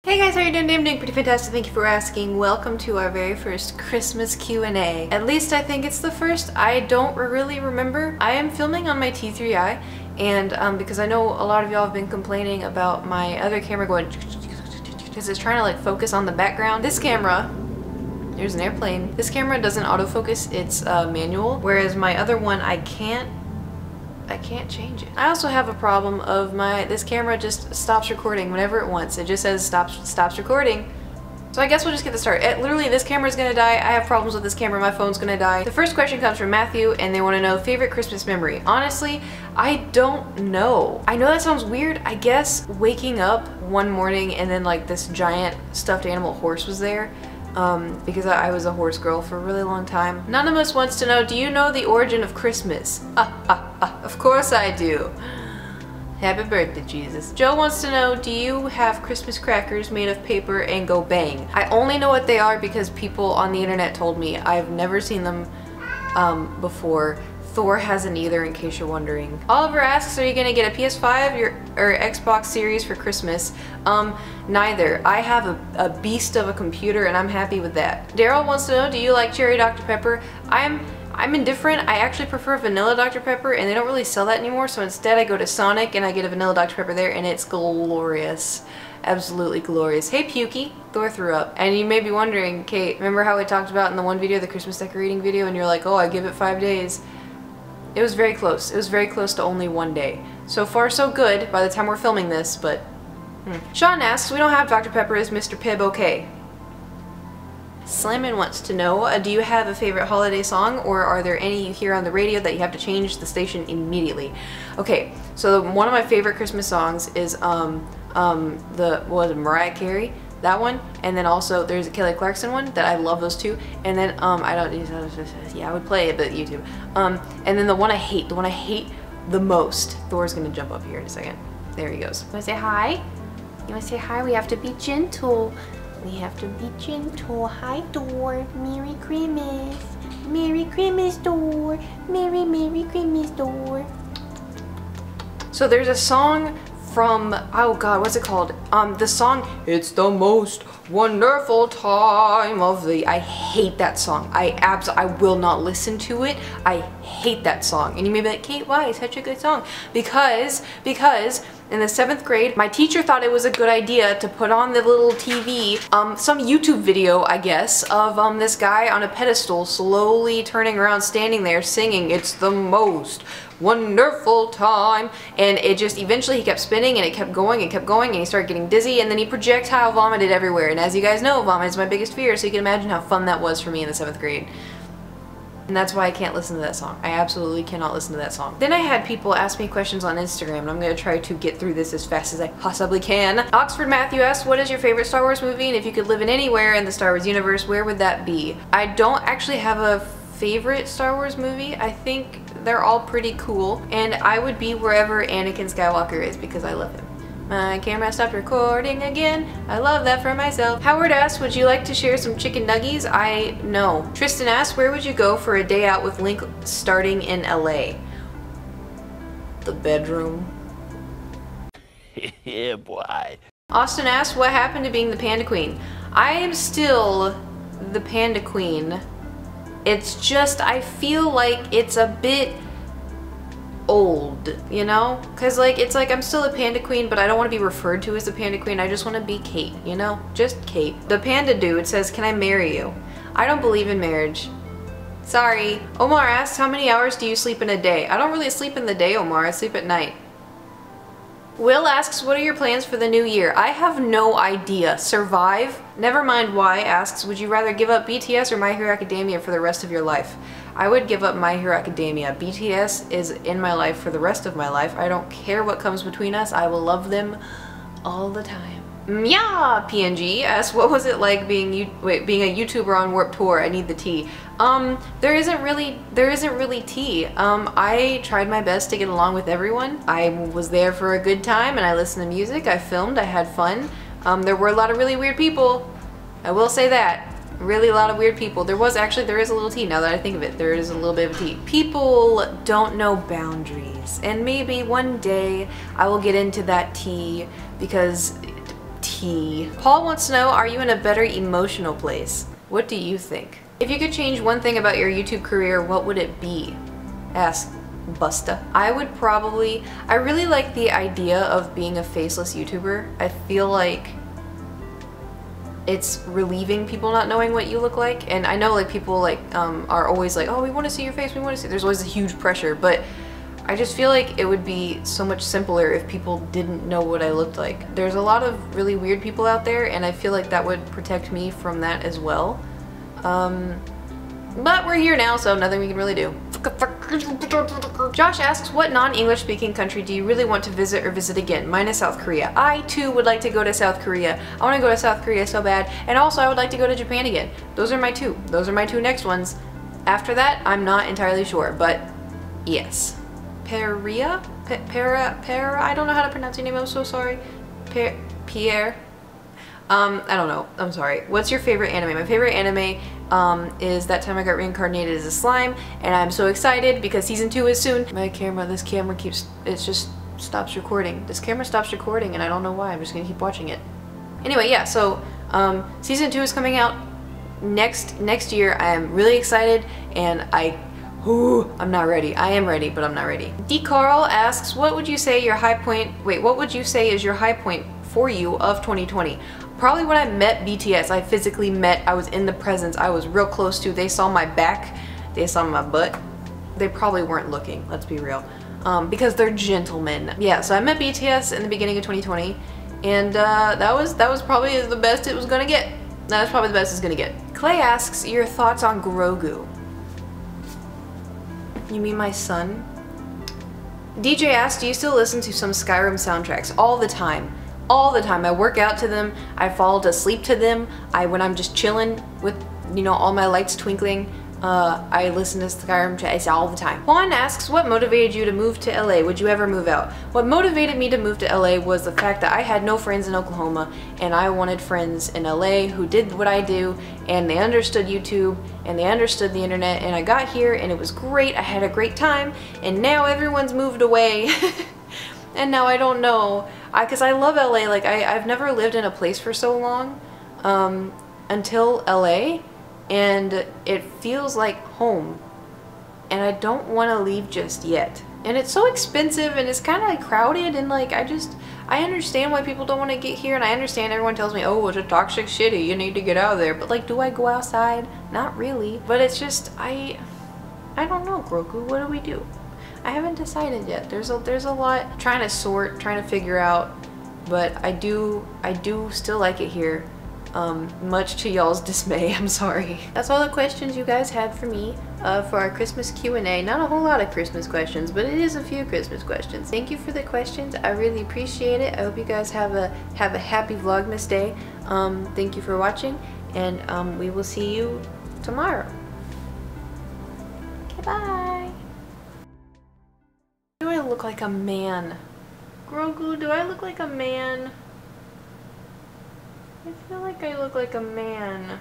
Hey guys, how are you doing? I'm doing pretty fantastic. Thank you for asking. Welcome to our very first Christmas Q&A. At least I think it's the first. I don't really remember. I am filming on my T3i, and because I know a lot of y'all have been complaining about my other camera going because it's trying to like focus on the background. This camera, there's an airplane. This camera doesn't autofocus, it's manual, whereas my other one I can't change it. I also have a problem of this camera just stops recording whenever it wants. It just says stops recording. So I guess we'll just get this started. Literally, this camera's gonna die. I have problems with this camera. My phone's gonna die. The first question comes from Matthew, and they want to know favorite Christmas memory. Honestly, I don't know. I know that sounds weird. I guess waking up one morning and then like this giant stuffed animal horse was there. Because I was a horse girl for a really long time. Anonymous wants to know, do you know the origin of Christmas? Of course I do. Happy birthday, Jesus. Joe wants to know, do you have Christmas crackers made of paper and go bang? I only know what they are because people on the internet told me. I've never seen them before. Thor hasn't either, in case you're wondering. Oliver asks, are you gonna get a PS5 or Xbox Series for Christmas? Neither. I have a beast of a computer and I'm happy with that. Daryl wants to know, do you like cherry Dr. Pepper? I'm indifferent. I actually prefer vanilla Dr. Pepper, and they don't really sell that anymore, so instead I go to Sonic and I get a vanilla Dr. Pepper there, and it's glorious. Absolutely glorious. Hey Pukey, Thor threw up. And you may be wondering, Kate, remember how we talked about in the one video, the Christmas decorating video, and you're like, oh, I give it 5 days. It was very close. It was very close to only 1 day. So far so good by the time we're filming this, but... Sean asks, we don't have Dr. Pepper, is Mr. Pibb okay? Slammin wants to know, do you have a favorite holiday song, or are there any you hear on the radio that you have to change the station immediately? Okay, so one of my favorite Christmas songs is Mariah Carey, that one, and then also there's a Kelly Clarkson one that I love, those two, and then I would play it, but YouTube. And then the one I hate the most, Thor's gonna jump up here in a second. There he goes. You wanna say hi? You wanna say hi? We have to be gentle. We have to be gentle. Hi, Thor. Merry Christmas. Merry Christmas, Thor. Merry Christmas, Thor. So there's a song from, oh god, what's it called? The song, it's the most wonderful time of the, I hate that song. I will not listen to it. I hate that song. And you may be like, Kate, why? It's such a good song. Because in the 7th grade, my teacher thought it was a good idea to put on the little TV, some YouTube video, I guess, of this guy on a pedestal slowly turning around, standing there singing, it's the most wonderful time, and it just eventually he kept spinning and it kept going and he started getting dizzy, and then he projectile vomited everywhere, and as you guys know, vomit is my biggest fear, so you can imagine how fun that was for me in the 7th grade. And that's why I can't listen to that song. I absolutely cannot listen to that song. Then I had people ask me questions on Instagram, and I'm going to try to get through this as fast as I possibly can. Oxford Matthew asks, what is your favorite Star Wars movie, and if you could live in anywhere in the Star Wars universe, where would that be? I don't actually have a favorite Star Wars movie. I think they're all pretty cool, and I would be wherever Anakin Skywalker is because I love him. My camera stopped recording again. I love that for myself. Howard asks, would you like to share some chicken nuggies? No. Tristan asks, where would you go for a day out with Link starting in LA? The bedroom. Yeah, boy. Austin asks, what happened to being the Panda Queen? I am still the Panda Queen. It's just, I feel like it's a bit old, you know? Cause like, it's like I'm still a Panda Queen, but I don't want to be referred to as the Panda Queen. I just want to be Kate, you know? Just Kate. The Panda Dude says, can I marry you? I don't believe in marriage. Sorry. Omar asks, how many hours do you sleep in a day? I don't really sleep in the day, Omar. I sleep at night. Will asks, what are your plans for the new year? I have no idea. Survive? Never mind why asks, would you rather give up BTS or My Hero Academia for the rest of your life? I would give up My Hero Academia. BTS is in my life for the rest of my life. I don't care what comes between us. I will love them all the time. Yeah, PNG asks, what was it like being a YouTuber on Warped Tour? I need the tea. There isn't really tea. I tried my best to get along with everyone. I was there for a good time and I listened to music, I filmed, I had fun. There were a lot of really weird people. I will say that. Really a lot of weird people. There is a little tea now that I think of it. There is a little bit of tea. People don't know boundaries, and maybe one day I will get into that tea because tea. Paul wants to know, are you in a better emotional place? What do you think? If you could change one thing about your YouTube career, what would it be? Ask Busta. I really like the idea of being a faceless YouTuber. I feel like it's relieving people not knowing what you look like, and I know like people like are always like, oh, we want to see your face, we want to see. There's always a huge pressure, but I just feel like it would be so much simpler if people didn't know what I looked like. There's a lot of really weird people out there, and I feel like that would protect me from that as well. But we're here now, so nothing we can really do. Josh asks, what non-English speaking country do you really want to visit or visit again? Mine is South Korea. I too would like to go to South Korea. I want to go to South Korea so bad. And also I would like to go to Japan again. Those are my two. Those are my two next ones. After that, I'm not entirely sure, but yes. Perea? Pera? I don't know how to pronounce your name, I'm so sorry. Pierre? I don't know. I'm sorry. What's your favorite anime? My favorite anime is That Time I Got Reincarnated as a Slime, and I'm so excited because season 2 is soon. This camera keeps, it just stops recording. This camera stops recording and I don't know why. I'm just gonna keep watching it. Anyway, yeah, so season 2 is coming out next year. I am really excited, and I'm not ready. I am ready, but I'm not ready. D. Carl asks, what would you say is your high point for you of 2020? Probably when I met BTS. I physically met, I was in the presence, I was real close to, they saw my back, they saw my butt. They probably weren't looking, let's be real, because they're gentlemen. Yeah, so I met BTS in the beginning of 2020, and that was probably the best it was gonna get. That was probably the best it's gonna get. Clay asks, your thoughts on Grogu? You mean my son? DJ asks, do you still listen to some Skyrim soundtracks? All the time. All the time. I work out to them, I fall asleep to them, when I'm just chilling with, you know, all my lights twinkling, I listen to Skyrim tracks all the time. Juan asks, what motivated you to move to LA? Would you ever move out? What motivated me to move to LA was the fact that I had no friends in Oklahoma, and I wanted friends in LA who did what I do, and they understood YouTube, and they understood the internet, and I got here and it was great. I had a great time, and now everyone's moved away. And now I don't know, because I love LA. Like I've never lived in a place for so long until LA, and it feels like home, and I don't want to leave just yet. And it's so expensive, and it's kind of like crowded, and like I understand why people don't want to get here, and I understand everyone tells me, oh, it's a toxic city, you need to get out of there, but like, do I go outside? Not really. But it's just I don't know, Grogu, what do we do? I haven't decided yet. There's a lot trying to figure out, but I do still like it here, much to y'all's dismay. I'm sorry. That's all the questions you guys had for me for our Christmas Q&A. Not a whole lot of Christmas questions, but it is a few Christmas questions. Thank you for the questions. I really appreciate it. I hope you guys have a happy Vlogmas day. Thank you for watching, and we will see you tomorrow. Bye. Do I look like a man? Grogu, do I look like a man? I feel like I look like a man.